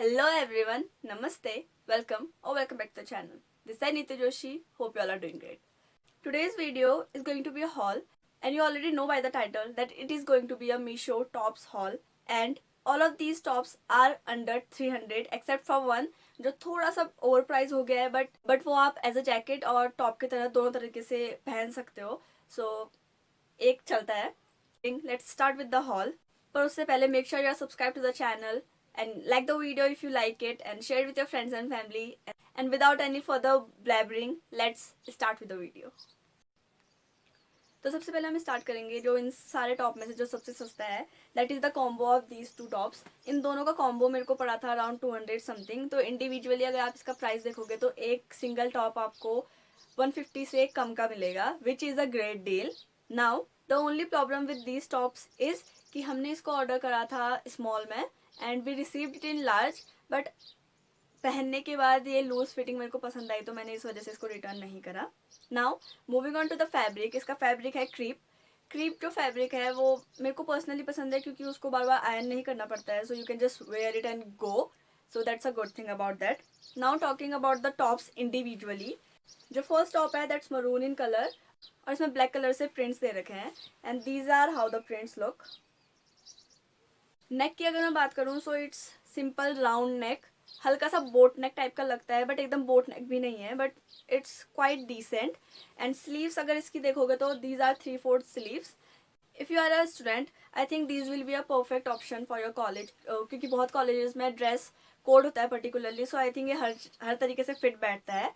Hello everyone, Namaste, welcome or welcome back to the channel. This is Nitya Joshi, hope you all are doing great. Today's video is going to be a haul and you already know by the title that it is going to be a Meesho tops haul and all of these tops are under 300 except for one जो थोड़ा सा over price हो गया है but वो आप as a jacket और top की तरह दोनों तरीके से पहन सकते हो सो एक चलता है. Let's start with the haul. पर उससे पहले make sure you are subscribe to the channel and like the video if you like it and share it with your friends and family. And without any further blabbering, let's start with the video. तो सबसे पहले हम start करेंगे जो इन सारे top में से जो सबसे सस्ता है, that is the combo of these two tops. इन दोनों का कॉम्बो मेरे को पड़ा था अराउंड 200 समथिंग. तो इंडिविजुअली अगर आप इसका प्राइस देखोगे तो एक सिंगल टॉप आपको 150 से कम का मिलेगा, which is a great deal. Now the only problem with these tops is कि हमने इसको ऑर्डर करा था स्मॉल में and we received it in large, but पहनने के बाद ये लूज फिटिंग मेरे को पसंद आई तो मैंने इस वजह से इसको रिटर्न नहीं करा. Now moving on to the fabric. इसका फैब्रिक है क्रीप जो फैब्रिक है वो मेरे को पर्सनली पसंद है क्योंकि उसको बार बार आयरन नहीं करना पड़ता है, so you can just wear it and go. So that's a good thing about that. Now talking about the tops individually. जो फर्स्ट टॉप है दैट्स मरून इन कलर और इसमें ब्लैक कलर से प्रिंट्स दे रखे हैं and these are how the prints look. Neck की अगर मैं बात करूँ so it's simple round neck, हल्का सा बोट नेक टाइप का लगता है बट एकदम बोट नेक भी नहीं है, but it's quite decent. And sleeves अगर इसकी देखोगे तो these are 3/4 sleeves. If you are a student I think these will be a perfect option for your college, क्योंकि बहुत कॉलेजेस में ड्रेस कोड होता है पर्टिकुलरली, सो आई थिंक ये हर तरीके से फिट बैठता है.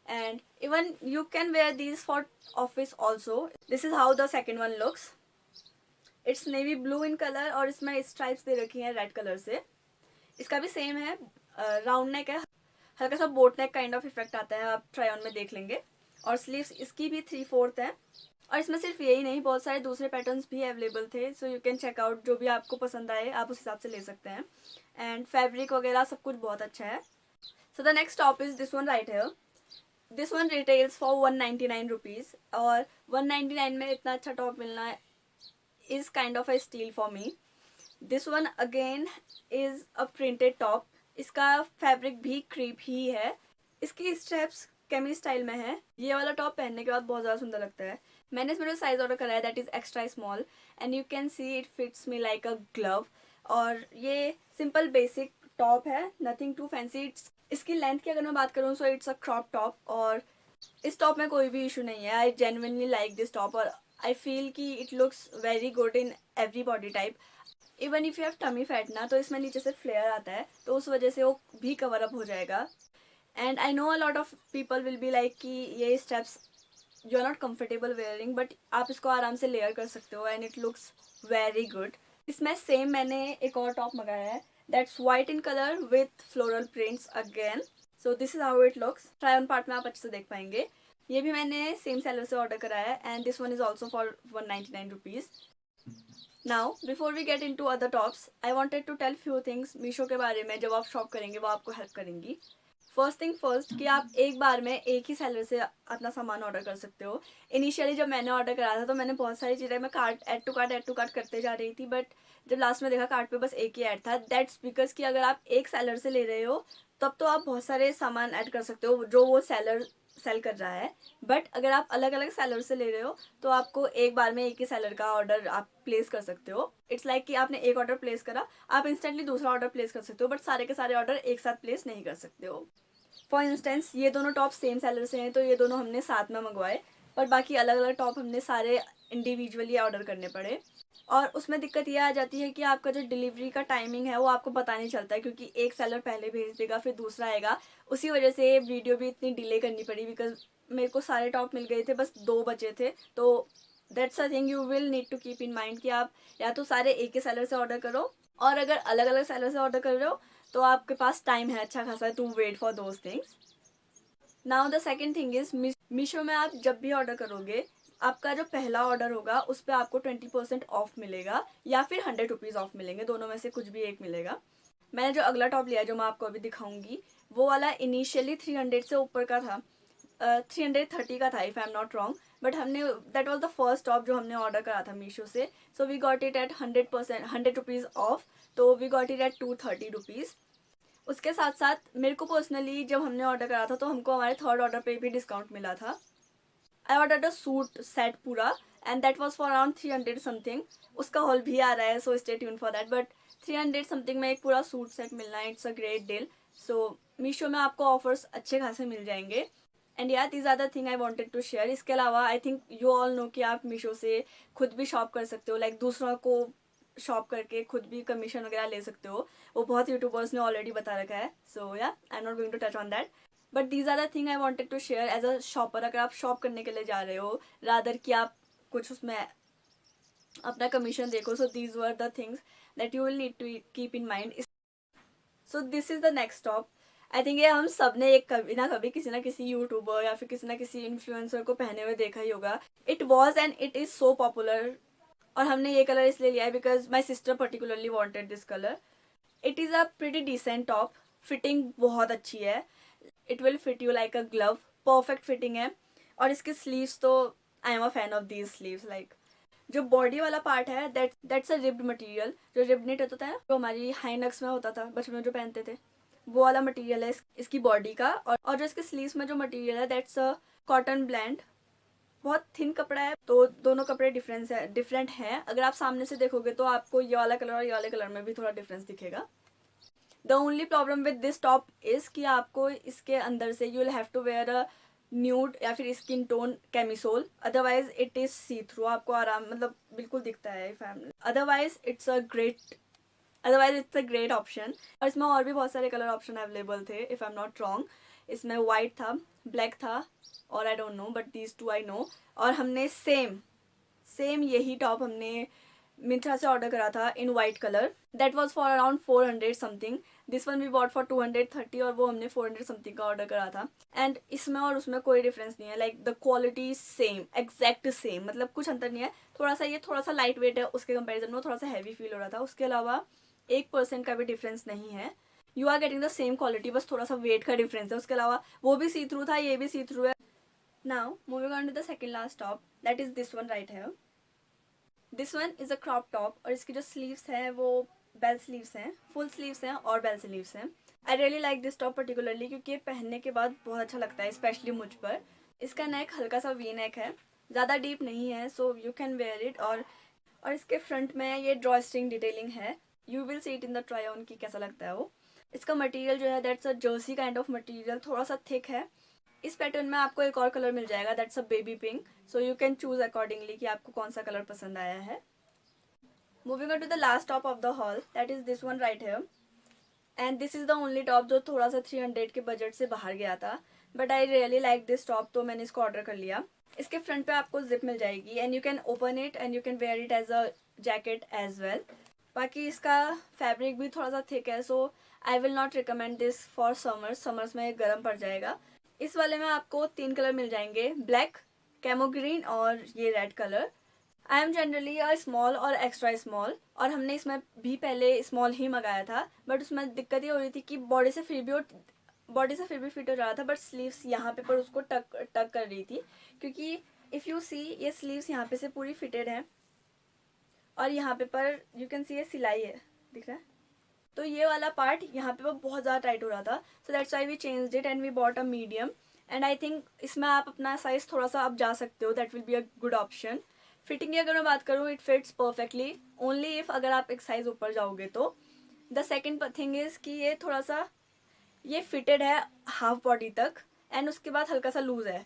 And even you can where these for office also. This is how the second one looks. It's navy blue in colour और इसमें स्ट्राइप्स दे रखी हैं रेड कलर से. इसका भी सेम है, राउंड नेक है, हल्का सा boat neck kind of effect आता है, आप ट्राई ऑन में देख लेंगे. और स्लीव्स इसकी भी 3/4 है. और इसमें सिर्फ यही नहीं, बहुत सारे दूसरे पैटर्न्स भी अवेलेबल थे, so you can check out. जो भी आपको पसंद आए आप उस हिसाब से ले सकते हैं. एंड फैब्रिक वगैरह सब कुछ बहुत अच्छा है. So the next top is this one right here. This one retails for 199 rupees और 199 में इतना अच्छा टॉप मिलना is kind of a steal for me. This one again is a printed top. इसका फैब्रिक भी क्रीप ही है. इसकी straps केमी स्टाइल में है. ये वाला टॉप पहनने के बाद बहुत ज़्यादा सुंदर लगता है. मैंने इसमें जो साइज ऑर्डर करा है that is extra small and you can see it fits me like a glove. और ये सिंपल बेसिक टॉप है, नथिंग टू फैंसी. इसकी लेंथ की अगर मैं बात करूँ so it's a crop top और इस टॉप में कोई भी इशू नहीं है. I genuinely like this top और आई फील कि it looks very good in every body type. Even if you have tummy fat ना तो इसमें नीचे से फ्लेयर आता है तो उस वजह से वो भी कवर अप हो जाएगा. And I know a lot of people will be like कि ये steps you are not comfortable wearing, but आप इसको आराम से लेयर कर सकते हो and it looks very good. इसमें सेम मैंने एक और टॉप मंगाया है that's white in colour with floral prints again. So this is how it looks. Try on part में आप अच्छे से देख पाएंगे. ये भी मैंने सेम सेलर से ऑर्डर करा है and this one is also for 199 rupees. Now before we get into other tops I wanted to tell few things Meesho के बारे में. जब आप शॉप करेंगे वो आपको हेल्प करेंगी. फर्स्ट थिंग फर्स्ट कि आप एक बार में एक ही सेलर से अपना सामान ऑर्डर कर सकते हो. इनिशियली जब मैंने ऑर्डर करा था तो मैंने बहुत सारी चीज़ें मैं कार्ट ऐड टू कार्ट करते जा रही थी, बट जब लास्ट में देखा कार्ट पे बस एक ही ऐड था. दैट्स बिकॉज कि अगर आप एक सेलर से ले रहे हो तब तो आप बहुत सारे सामान ऐड कर सकते हो जो वो सेलर सेल कर रहा है. बट अगर आप अलग अलग सेलर से ले रहे हो तो आपको एक बार में एक ही सेलर का ऑर्डर आप प्लेस कर सकते हो. इट्स लाइक कि आपने एक ऑर्डर प्लेस करा, आप इंस्टेंटली दूसरा ऑर्डर प्लेस कर सकते हो, बट सारे के सारे ऑर्डर एक साथ प्लेस नहीं कर सकते हो. फॉर इंस्टेंस ये दोनों टॉप सेम सेलर से हैं तो ये दोनों हमने साथ में मंगवाए, पर बाकी अलग अलग टॉप हमने सारे इंडिविजुअली ऑर्डर करने पड़े. और उसमें दिक्कत ये आ जाती है कि आपका जो डिलीवरी का टाइमिंग है वो आपको पता नहीं चलता है क्योंकि एक सेलर पहले भेज देगा फिर दूसरा आएगा. उसी वजह से वीडियो भी इतनी डिले करनी पड़ी बिकॉज मेरे को सारे टॉप मिल गए थे, बस 2 बचे थे. तो that's a thing you will need to keep in mind कि आप या तो सारे एक ही सेलर से ऑर्डर करो और अगर अलग अलग सेलर से ऑर्डर कर रहे हो तो आपके पास टाइम है अच्छा खासा to wait for those things. Now the second thing is Meesho में आप जब भी ऑर्डर करोगे आपका जो पहला ऑर्डर होगा उस पर आपको 20% ऑफ मिलेगा या फिर 100 रुपीज़ ऑफ मिलेंगे, दोनों में से कुछ भी एक मिलेगा. मैंने जो अगला टॉप लिया जो मैं आपको अभी दिखाऊंगी वो वाला इनिशियली 300 से ऊपर का था, 330 का था if I am not wrong, but हमने that was the first top जो हमने ऑर्डर करा था मीशो से. So we got it at 100% 100 rupees off, तो we got it at 230 rupees. उसके साथ साथ मेरे को पर्सनली जब हमने ऑर्डर करा था तो हमको हमारे थर्ड ऑर्डर पे भी डिस्काउंट मिला था. I order a suit set पूरा and that was for around 300 something. उसका हॉल भी आ रहा है, so stay tuned for that. But 300 something में एक पूरा सूट सेट मिलना है, it's a great deal. So Meesho में आपको ऑफर्स अच्छे खासे मिल जाएंगे. एंड या these are the thing I wanted to share. इसके अलावा I think you all know कि आप मीशो से खुद भी शॉप कर सकते हो, लाइक दूसरों को शॉप करके खुद भी कमीशन वगैरह ले सकते हो. वो बहुत यूट्यूबर्स ने ऑलरेडी बता रखा है. So yeah I am not going to touch on that. But these are the thing I wanted to share as a shopper. अगर आप शॉप करने के लिए जा रहे हो रादर कि आप कुछ उसमें अपना कमीशन देखो, so these were the things that you will need to keep in mind. So this is the next stop. I think ये हम सब ने एक कभी ना कभी किसी ना किसी यूट्यूबर या फिर किसी ना किसी इन्फ्लुएंसर को पहने हुए देखा ही होगा. It was and it is so popular. और हमने ये कलर इसलिए लिया है because my sister particularly wanted this colour. It is a pretty decent top. Fitting बहुत अच्छी है. It will fit you like a glove. Perfect fitting है. और इसके स्लीव्स तो I am a fan of these sleeves. Like जो body वाला part है दैट्स अ रिब्ड मटेरियल. जो रिब्ड निट होता है जो हमारी हाई नक्स में होता था बचपन में जो पहनते थे, वो वाला मटेरियल है इसकी बॉडी का. और जो इसके स्लीव्स में जो मटेरियल है दैट्स अ कॉटन ब्लेंड. बहुत थिन कपड़ा है, तो दोनों कपड़े डिफरेंट हैं. अगर आप सामने से देखोगे तो आपको ये वाला कलर और ये वाले कलर में भी थोड़ा डिफरेंस दिखेगा. The only problem with this top is कि आपको इसके अंदर से you will have to wear a nude या फिर skin tone camisole. Otherwise it is see through. आपको आराम मतलब बिल्कुल दिखता है family. Otherwise it's a great option. और इसमें और भी बहुत सारे कलर ऑप्शन अवेलेबल थे if I am not wrong. इसमें वाइट था, ब्लैक था और I don't know, but these two I know. और हमने सेम यही टॉप हमने मिंत्रा से ऑर्डर करा था in white colour. That was for around 400 something. This one we bought for 230 और वो हमने 400 समथिंग का ऑर्डर करा था. एंड इसमें और उसमें कोई डिफरेंस नहीं है. Like the quality same, exact same. मतलब कुछ अंतर नहीं है. थोड़ा सा लाइट वेट है उसके कंपेरिजन में, थोड़ा सा हैवी फील हो रहा था. उसके अलावा 1% का भी डिफरेंस नहीं है. You are getting the same quality, बस थोड़ा सा वेट का डिफरेंस है. उसके अलावा वो भी सी थ्रू था, ये भी सी थ्रू है. Now moving on to the second last top, that is this one right है. This one is a crop top और इसकी जो स्लीव्स हैं वो बेल स्लीव्स हैं, फुल स्लीव्स हैं और बेल स्लीव्स हैं. I really like this top particularly क्योंकि ये पहनने के बाद बहुत अच्छा लगता है, स्पेशली मुझ पर. इसका नेक हल्का सा वी नेक है, ज़्यादा डीप नहीं है, so you can wear it. और इसके फ्रंट में ये ड्रॉ स्ट्रिंग डिटेलिंग है. You will see it in the try on की कैसा लगता है वो. इसका मटेरियल जो है that's a Jersey kind of material, थोड़ा सा थिक है. इस पैटर्न में आपको एक और कलर मिल जाएगा that's a baby pink. So you can choose accordingly कि आपको कौन सा कलर पसंद आया है. Moving on to the last top of the haul, that is this one right here. And this is the only top जो थोड़ा सा 300 के बजट से बाहर गया था. But I really like this top, तो मैंने इसको ऑर्डर कर लिया. इसके फ्रंट पे आपको जिप मिल जाएगी and you can open it and you can wear it as a jacket as well. बाकी इसका फैब्रिक भी थोड़ा सा थिक है, so I will not recommend this for summers में गर्म पड़ जाएगा. इस वाले में आपको 3 कलर मिल जाएंगे, ब्लैक, कैमो ग्रीन और ये red colour. I am generally a small और एक्स्ट्रा स्मॉल और हमने इसमें भी पहले स्मॉल ही मंगाया था. बट उसमें दिक्कत ये हो रही थी कि बॉडी से फिर भी फिट हो रहा था, बट स्लीव्स यहाँ पे पर उसको टक कर रही थी. क्योंकि इफ़ यू सी ये स्लीव्स यहाँ पे से पूरी फिटेड है और यहाँ पे पर यू कैन सी ये सिलाई है, दिख रहा है. तो ये वाला पार्ट यहाँ पे वो बहुत ज़्यादा टाइट हो रहा था. So that's why we changed it and we bought a medium. And I think इसमें आप अपना साइज़ थोड़ा सा आप जा सकते हो. That will be a good option. Fitting की अगर मैं बात करूँ, it fits perfectly. Only if अगर आप एक साइज़ ऊपर जाओगे तो. द सेकेंड थिंग इज़ कि ये थोड़ा सा ये फिटेड है हाफ बॉडी तक एंड उसके बाद हल्का सा लूज है.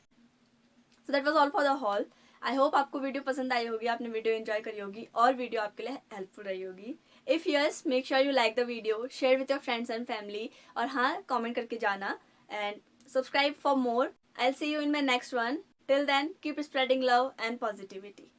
So that was all for the hall. I hope आपको वीडियो पसंद आई होगी, आपने वीडियो एंजॉय करी होगी और वीडियो आपके लिए हेल्पफुल रही होगी. If yes, make sure you like the video, share with your friends and family. और हाँ, कमेंट करके जाना and subscribe for more. I will see you in my next one. Till then, keep spreading love and positivity.